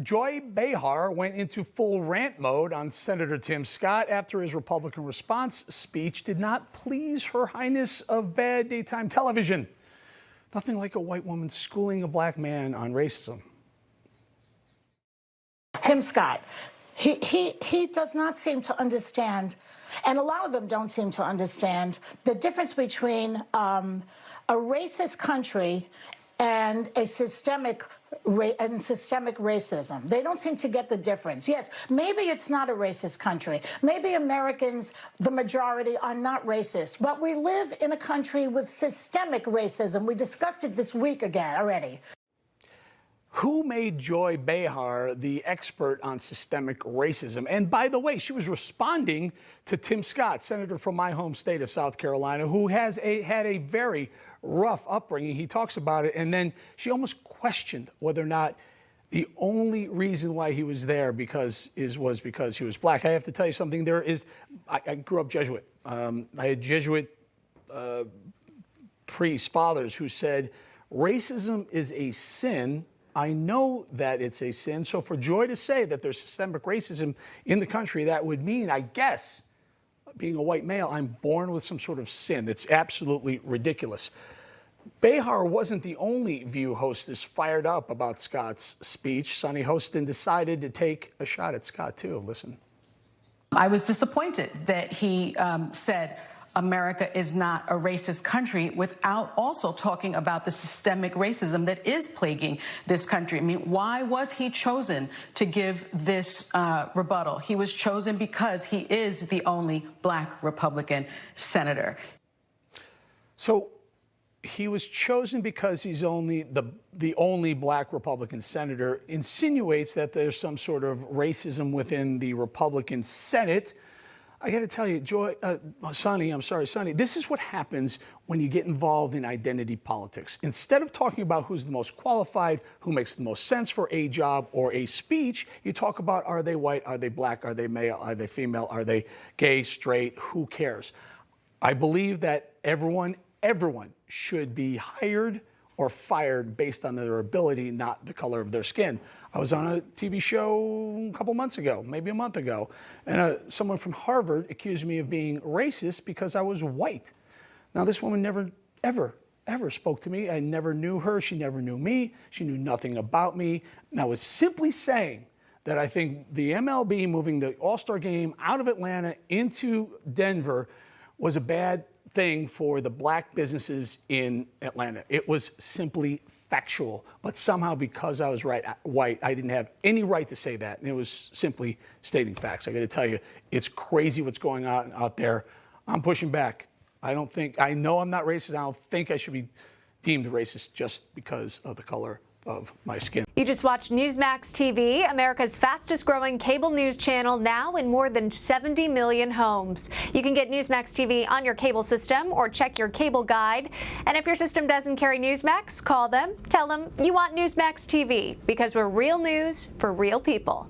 Joy Behar went into full rant mode on Senator Tim Scott after his Republican response speech did not please Her Highness of bad daytime television. Nothing like a white woman schooling a black man on racism. Tim Scott, he does not seem to understand, and a lot of them don't seem to understand, the difference between a racist country and a systemic racism. They don't seem to get the difference. Yes, maybe it's not a racist country. Maybe Americans, the majority, are not racist. But we live in a country with systemic racism. We discussed it this week again already. Who made Joy Behar the expert on systemic racism? And by the way, she was responding to Tim Scott, senator from my home state of South Carolina, who had a very rough upbringing. He talks about it, and then she almost questioned whether or not the only reason why he was there was because he was black. I have to tell you something. I grew up Jesuit. I had Jesuit priests, fathers, who said racism is a sin. I know that it's a sin. So for Joy to say that there's systemic racism in the country, that would mean, I guess, being a white male, I'm born with some sort of sin. It's absolutely ridiculous. Behar wasn't the only View hostess fired up about Scott's speech. Sonny Hostin decided to take a shot at Scott, too. Listen. I was disappointed that he said America is not a racist country without also talking about the systemic racism that is plaguing this country. I mean, why was he chosen to give this rebuttal? He was chosen because he is the only black Republican senator. So he was chosen because he's the only black Republican senator, insinuates that there's some sort of racism within the Republican Senate. I got to tell you, Sonny, this is what happens when you get involved in identity politics. Instead of talking about who's the most qualified, who makes the most sense for a job or a speech, you talk about, are they white, are they black, are they male, are they female, are they gay, straight, who cares? I believe that everyone should be hired or fired based on their ability, not the color of their skin. I was on a TV show a couple months ago, maybe a month ago, and someone from Harvard accused me of being racist because I was white. Now, this woman never, ever spoke to me. I never knew her. She never knew me. She knew nothing about me. And I was simply saying that I think the MLB moving the All-Star game out of Atlanta into Denver was a bad thing for the black businesses in Atlanta. It was simply factual, but somehow because I was white, I didn't have any right to say that. And it was simply stating facts. I got to tell you, it's crazy what's going on out there. I'm pushing back. I know I'm not racist. I don't think I should be deemed racist just because of the color of my skin. You just watched Newsmax TV, America's fastest growing cable news channel, now in more than 70 million homes. You can get Newsmax TV on your cable system or check your cable guide. And if your system doesn't carry Newsmax, call them, tell them you want Newsmax TV, because we're real news for real people.